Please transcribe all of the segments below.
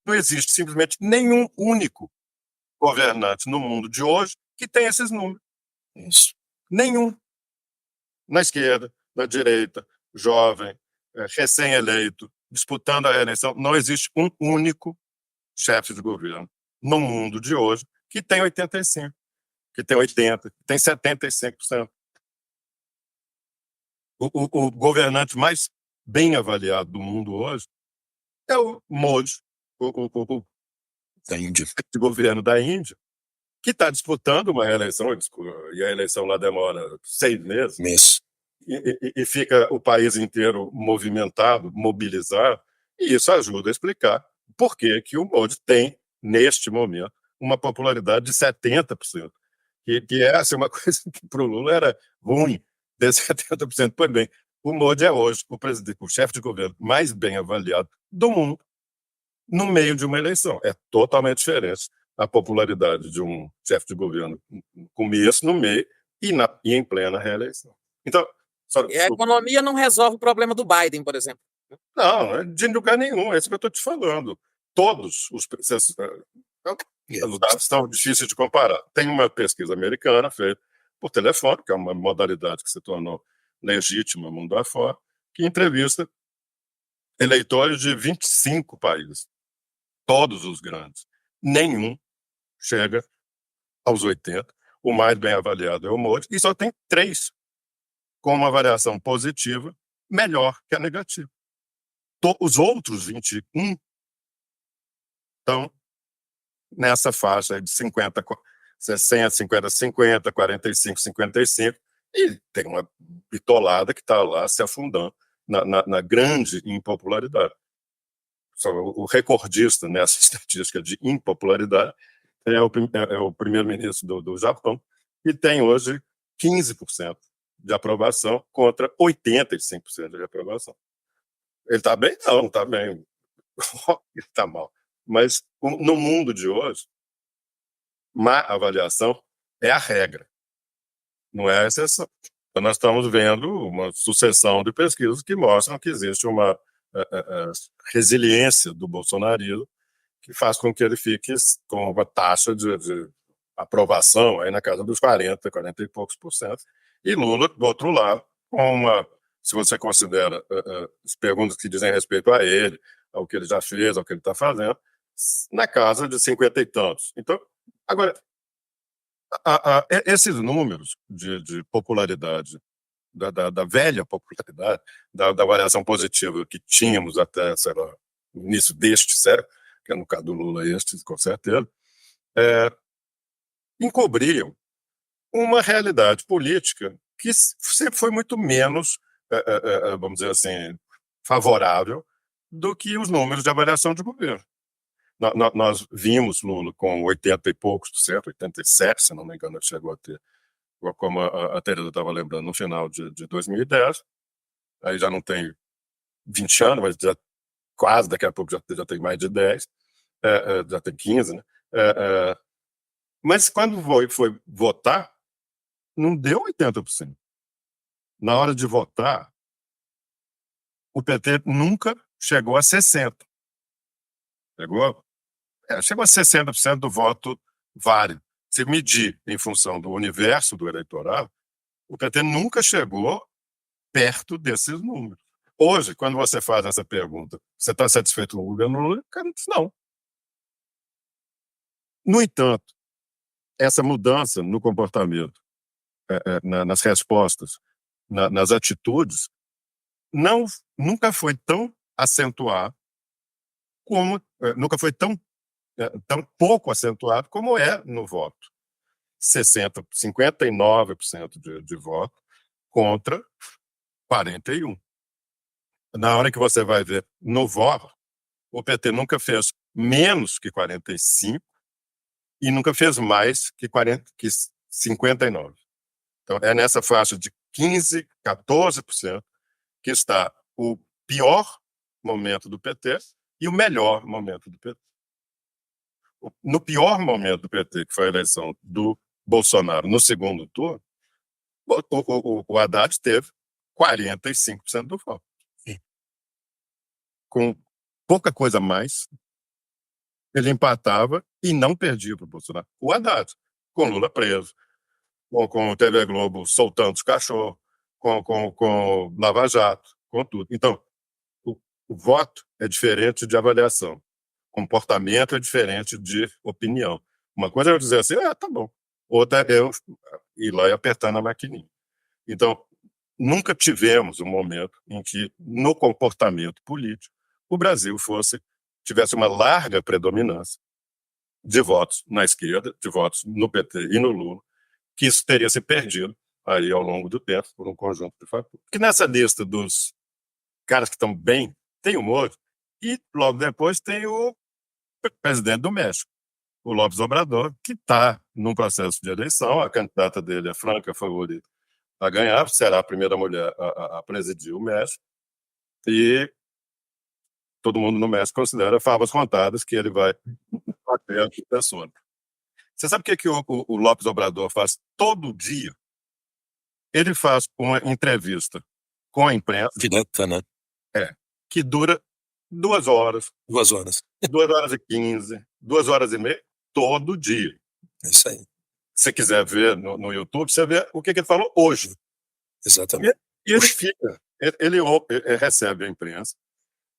Não existe simplesmente nenhum único governante no mundo de hoje que tem esses números. Isso. Nenhum. Na esquerda, na direita, jovem, recém-eleito, disputando a reeleição, não existe um único chefe de governo no mundo de hoje que tem 85, que tem 80, que tem 75%. O governante mais bem avaliado do mundo hoje é o Modi, o Da Índia. de governo da Índia, que está disputando uma reeleição, e a eleição lá demora 6 meses, Mês. e fica o país inteiro movimentado, mobilizado, e isso ajuda a explicar por que o Modi tem, neste momento, uma popularidade de 70%, que é assim, uma coisa que para o Lula era ruim, ter 70%. Pois bem, o Modi é hoje o chefe de governo mais bem avaliado do mundo no meio de uma eleição. É totalmente diferente a popularidade de um chefe de governo no começo, no meio e em plena reeleição. Então, E a economia não resolve o problema do Biden, por exemplo. não é de lugar nenhum, é isso que eu estou te falando. Todos os dados estão difíceis de comparar. Tem uma pesquisa americana feita por telefone, que é uma modalidade que se tornou legítima mundo afora, que entrevista eleitores de 25 países, todos os grandes. Nenhum chega aos 80. O mais bem avaliado é o Modi, e só tem 3 com uma avaliação positiva melhor que a negativa. Os outros 21 estão nessa faixa de 50, 60, 50, 50, 45, 55, e tem uma bitolada que está lá se afundando na grande impopularidade. O recordista nessa estatística de impopularidade é o primeiro-ministro do Japão, que tem hoje 15% de aprovação contra 85% de aprovação. Ele está bem? Não está bem. Ele está mal. Mas no mundo de hoje, má avaliação é a regra, não é a exceção. Então, nós estamos vendo uma sucessão de pesquisas que mostram que existe uma resiliência do bolsonarismo que faz com que ele fique com uma taxa de aprovação aí na casa dos 40, 40 e poucos por cento, e Lula, do outro lado, com uma, se você considera as perguntas que dizem respeito a ele, ao que ele já fez, ao que ele está fazendo, na casa de 50 e tantos. Então, agora, esses números de popularidade, da velha popularidade, da avaliação positiva que tínhamos até, sei lá, no início deste século, que é no caso do Lula este, com certeza, encobriam uma realidade política que sempre foi muito menos, vamos dizer assim, favorável do que os números de avaliação de governo. Nós vimos Lula com 80 e poucos por cento, 87, se não me engano, chegou a ter, como a Tereza estava lembrando, no final de 2010, aí já não tem 20 anos, mas já quase daqui a pouco já tem mais de 10, já tem 15, né? Mas quando foi votar, não deu 80%. Na hora de votar, o PT nunca chegou a 60%. Chegou a 60% do voto válido. Se medir em função do universo do eleitorado, o PT nunca chegou perto desses números. Hoje, quando você faz essa pergunta, você está satisfeito com o governo Lula? O cara diz não. No entanto, essa mudança no comportamento, nas respostas, nas atitudes, nunca foi tão acentuado como, nunca foi tão pouco acentuado como é no voto. 59% de voto contra 41%. Na hora que você vai ver no voto, o PT nunca fez menos que 45% e nunca fez mais que 59%. Então, é nessa faixa de 15%, 14% que está o pior momento do PT e o melhor momento do PT. No pior momento do PT, que foi a eleição do Bolsonaro no segundo turno, o Haddad teve 45% do voto. Com pouca coisa mais ele empatava e não perdia para o Bolsonaro. O Haddad, com Lula preso, com o TV Globo soltando os cachorros, com Lava Jato, com tudo. Então, o voto é diferente de avaliação. Comportamento é diferente de opinião. Uma coisa é eu dizer assim, tá bom. Outra é eu ir lá e apertar na maquininha. Então, nunca tivemos um momento em que, no comportamento político, o Brasil tivesse uma larga predominância de votos na esquerda, de votos no PT e no Lula, que isso teria se perdido aí ao longo do tempo por um conjunto de fatores. Porque nessa lista dos caras que estão bem, tem o Moro e logo depois tem o presidente do México, o López Obrador, que está num processo de eleição, a candidata dele é franca favorita a ganhar, será a primeira mulher a presidir o México, e todo mundo no México considera favas contadas que ele vai bater a pessoa. Você sabe o que o López Obrador faz todo dia? Ele faz uma entrevista com a imprensa. Direta, né? Que dura 2 horas. 2 horas. 2 horas e 15, 2 horas e meia, todo dia. É isso aí. Se você quiser ver no YouTube, você vê o que ele falou hoje. Exatamente. E ele fica, ele recebe a imprensa,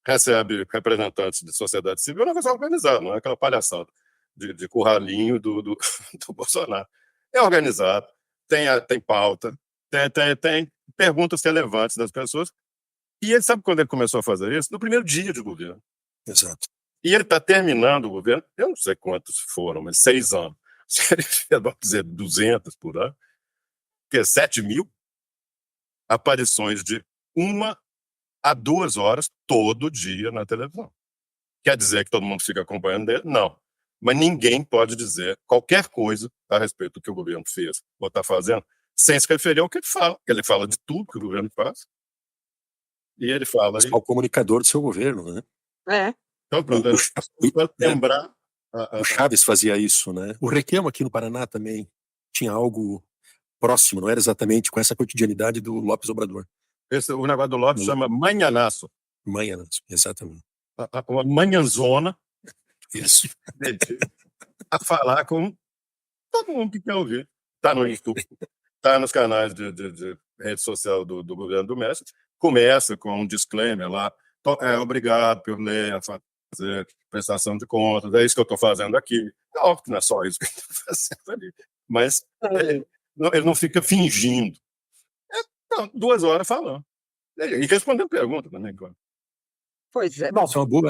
recebe representantes de sociedade civil, é uma coisa organizada, não é aquela palhaçada de curralinho do Bolsonaro. É organizado, tem pauta, tem perguntas relevantes das pessoas. E ele sabe quando ele começou a fazer isso? No primeiro dia de governo. Exato. E ele está terminando o governo, eu não sei quantos foram, mas 6 anos. Se ele fez, vamos dizer, 200 por ano, que é 7.000 aparições de 1 a 2 horas todo dia na televisão. Quer dizer que todo mundo fica acompanhando ele? Não. Mas ninguém pode dizer qualquer coisa a respeito do que o governo fez ou está fazendo, sem se referir ao que ele fala. Ele fala de tudo que o governo faz. E ele fala... O comunicador do seu governo, né? Então, pronto, para lembrar... O Chaves fazia isso, né? O Requião aqui no Paraná também tinha algo próximo, não era exatamente com essa cotidianidade do López Obrador. O negócio do Lopes chama manhanaço. Manhanaço, exatamente. Uma manhãzona Isso. a falar com todo mundo que quer ouvir. Está no YouTube, está nos canais de rede social do governo do México. Começa com um disclaimer lá. Obrigado por ler, fazer prestação de contas, é isso que eu estou fazendo aqui. Óbvio que não é só isso que eu estou fazendo ali. Mas ele não fica fingindo. 2 horas falando. E respondendo perguntas também, claro. Pois é. Bom,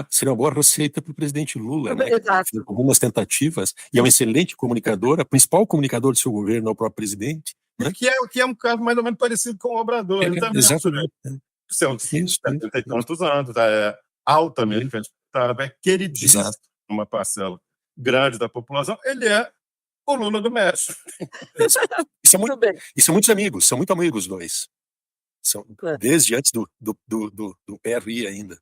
Seria uma boa receita para o presidente Lula, né? Exato. Fez algumas tentativas, e é um excelente comunicador, a principal comunicador do seu governo é o próprio presidente. Né? Que é um caso mais ou menos parecido com o Obrador. Ele também Exatamente. São 70 e tantos anos, é altamente respeitado, é queridíssimo uma parcela grande da população. Ele é o Lula do México. E são muitos amigos, são muito amigos os dois. Desde antes do PRI ainda.